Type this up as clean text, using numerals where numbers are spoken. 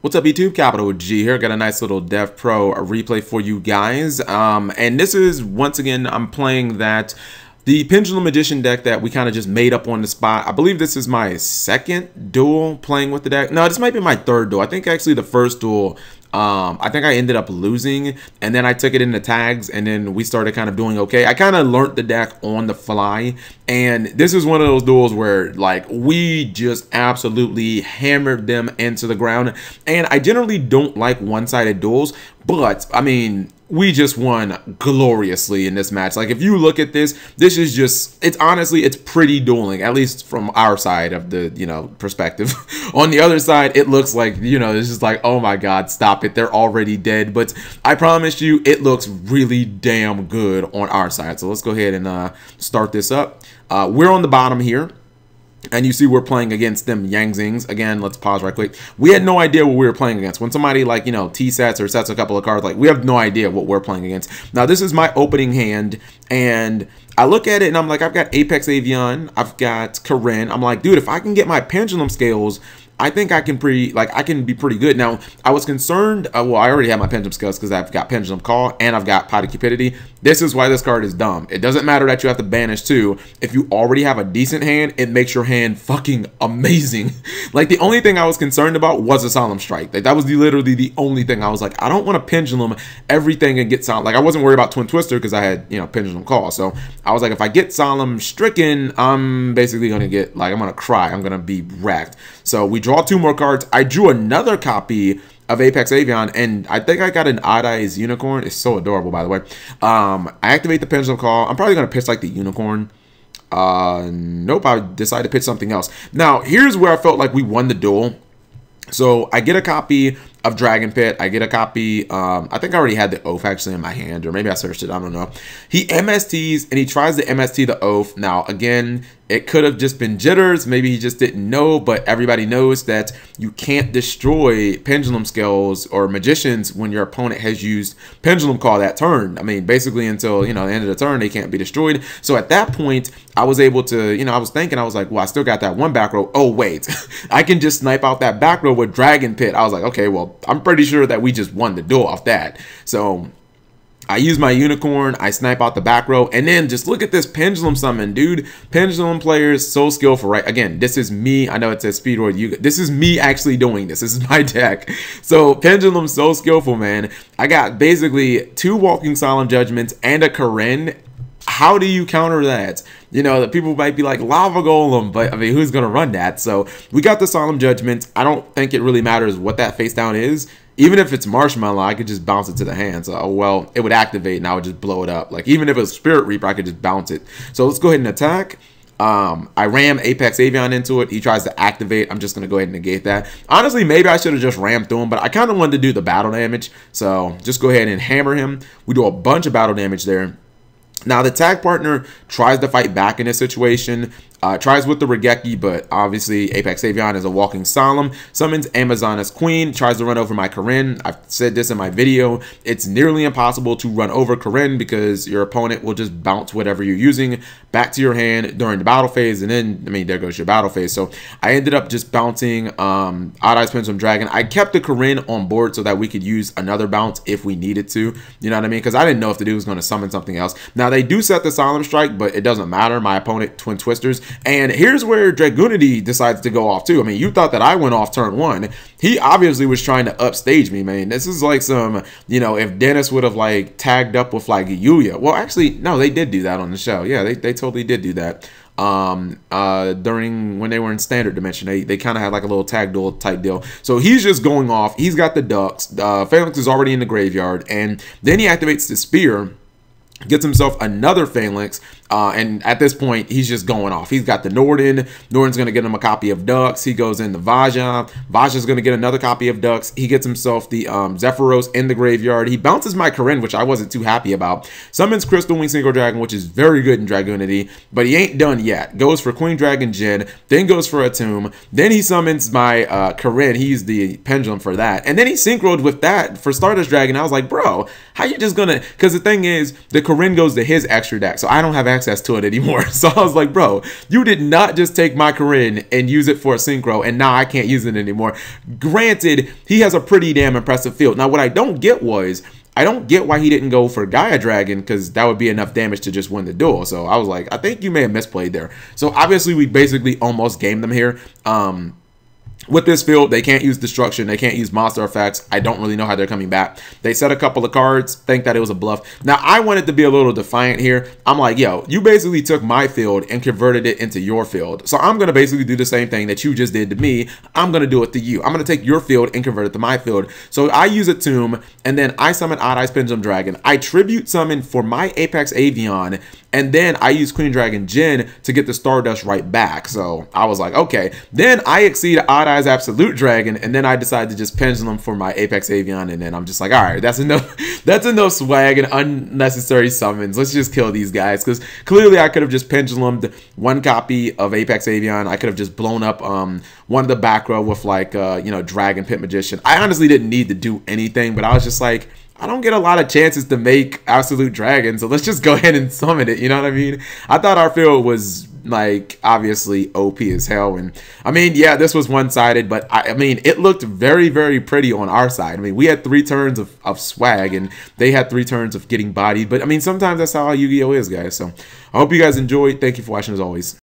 What's up, YouTube? Capital G here. Got a nice little Dev Pro replay for you guys. And this is, once again, I'm playing the Pendulum Edition deck that we kind of just made up on the spot. I believe this is my second duel playing with the deck. No, this might be my third duel. I think actually the first duel, I think I ended up losing, and then I took it into tags, and then we started kind of doing okay. I kind of learned the deck on the fly, and this is one of those duels where, like, we just absolutely hammered them into the ground. And I generally don't like one-sided duels, but I mean, we just won gloriously in this match. Like, if you look at this, this is just, it's honestly, it's pretty dueling, at least from our side of the, perspective. On the other side, it looks like, it's just like, oh my God, stop it. They're already dead. But I promise you, it looks really damn good on our side. So let's go ahead and start this up. We're on the bottom here. And you see we're playing against them Yang Zings. Again, let's pause right quick. We had no idea what we were playing against. When somebody, like, T-sets or sets a couple of cards, like, we have no idea what we're playing against. Now, this is my opening hand, and I look at it, and I'm like, I've got Apex Avian, I've got Karen. I'm like, dude, if I can get my Pendulum Scales, I think I can be pretty good. Now, I was concerned, well, I already have my Pendulum Scales because I've got Pendulum Call and I've got Pot of Cupidity. This is why this card is dumb. It doesn't matter that you have to banish too. If you already have a decent hand, it makes your hand fucking amazing. Like, the only thing I was concerned about was a Solemn Strike. Like, that was literally the only thing. I was like, I don't want to Pendulum everything and get Solemn. Like, I wasn't worried about Twin Twister because I had, Pendulum Call. So I was like, if I get Solemn Stricken, I'm basically going to get, like, I'm going to cry. I'm going to be wrecked. So we draw 2 more cards. I drew another copy of Apex Avian, and I think I got an Odd Eyes Unicorn. It's so adorable, by the way. I activate the Pendulum Call. I'm probably going to pitch, like, the Unicorn. Nope, I decided to pitch something else. Now, here's where I felt like we won the duel. So I get a copy of Dragon Pit. I get a copy, I think I already had the Oath actually in my hand, or maybe I searched it, I don't know. He MSTs, and he tries to MST the Oath. Now, again, it could have just been jitters. Maybe he just didn't know, but everybody knows that you can't destroy Pendulum Scales or Magicians when your opponent has used Pendulum Call that turn. I mean, basically until, the end of the turn, they can't be destroyed. So at that point, I was able to, I was thinking, I was like, well, I still got that one back row. Oh, wait, I can just snipe out that back row with Dragon Pit. I was like, okay, well, I'm pretty sure that we just won the duel off that. So I use my Unicorn, I snipe out the back row, and then just look at this Pendulum Summon, dude. Pendulum players, so skillful, right? Again, this is me. I know it says Speedroid. This is me actually doing this. This is my deck. So Pendulum, so skillful, man. I got basically 2 Walking Solemn Judgments and a Karen. How do you counter that? The people might be like, Lava Golem, but I mean, who's going to run that? So we got the Solemn Judgment. I don't think it really matters what that face down is. Even if it's Marshmallow, I could just bounce it to the hand. So, well, it would activate and I would just blow it up. Like, even if it was Spirit Reaper, I could just bounce it. So let's go ahead and attack. I ram Apex Avian into it. He tries to activate. I'm just going to go ahead and negate that. Honestly, maybe I should have just rammed through him, but I kind of wanted to do the battle damage. So just go ahead and hammer him. We do a bunch of battle damage there. Now, the tag partner tries to fight back in this situation, tries with the Regeki, but obviously Apex Avian is a walking solemn, summons Amazoness Queen, tries to run over my Karen. I've said this in my video. It's nearly impossible to run over Karen because your opponent will just bounce whatever you're using back to your hand during the battle phase, and then, I mean, there goes your battle phase. So I ended up just bouncing Odd Eyes Pendulum Dragon. I kept the Karen on board so that we could use another bounce if we needed to, you know what I mean? Because I didn't know if the dude was going to summon something else. Now, they do set the Solemn Strike, but it doesn't matter. My opponent Twin Twisters. And here's where Dragoonity decides to go off too. I mean, you thought that I went off turn 1. He obviously was trying to upstage me, man. This is like some, if Dennis would have, like, tagged up with, like, Yuya. Well, actually, no, they did do that on the show. Yeah, they totally did do that. During when they were in Standard Dimension, they kind of had like a little tag duel type deal. So he's just going off. He's got the ducks. Phalanx is already in the graveyard, and then he activates the spear, gets himself another Phalanx, and at this point, he's just going off. He's got the Norden. Norden's going to get him a copy of Ducks. He goes in the Vaja. Vaja's going to get another copy of Ducks. He gets himself the Zephyros in the graveyard. He bounces my Karen, which I wasn't too happy about. Summons Crystal Wing Synchro Dragon, which is very good in Dragoonity, but he ain't done yet. Goes for Queen Dragon Jin, then goes for a Tomb. Then he summons my Karen. He used the Pendulum for that. And then he synchroed with that for Stardust Dragon. I was like, bro, how you just going to... Because the thing is, the Corinne goes to his extra deck, so I don't have access to it anymore. So I was like, bro, you did not just take my Corinne and use it for a synchro, and now I can't use it anymore. Granted, he has a pretty damn impressive field. Now, what I don't get was, I don't get why he didn't go for Gaia Dragon, because that would be enough damage to just win the duel. So I was like, I think you may have misplayed there. So obviously we basically almost gamed them here. With this field, they can't use destruction. They can't use monster effects. I don't really know how they're coming back. They set a couple of cards, think that it was a bluff. Now, I wanted to be a little defiant here. I'm like, yo, you basically took my field and converted it into your field. So I'm going to basically do the same thing that you just did to me. I'm going to do it to you. I'm going to take your field and convert it to my field. So I use a Tomb, and then I summon Odd Eyes Pendulum Dragon. I tribute summon for my Apex Avian, and then I use Queen Dragon Jin to get the Stardust right back. So I was like, okay. Then I exceed Odd Eyes Absolute Dragon, and then I decided to just Pendulum for my Apex Avian, and then I'm just like, all right, that's enough. That's enough swag and unnecessary summons. Let's just kill these guys, because clearly I could have just Pendulumed one copy of Apex Avian. I could have just blown up one of the back row with like you know, Dragon Pit Magician. I honestly didn't need to do anything, but I was just like, I don't get a lot of chances to make Absolute Dragon, so let's just go ahead and summon it, you know what I mean? I thought our field was, like, obviously OP as hell, and I mean, yeah, this was one-sided, but I mean, it looked very, very pretty on our side. I mean, we had 3 turns of swag, and they had 3 turns of getting bodied, but I mean, sometimes that's how Yu-Gi-Oh! Is, guys, so I hope you guys enjoyed. Thank you for watching, as always.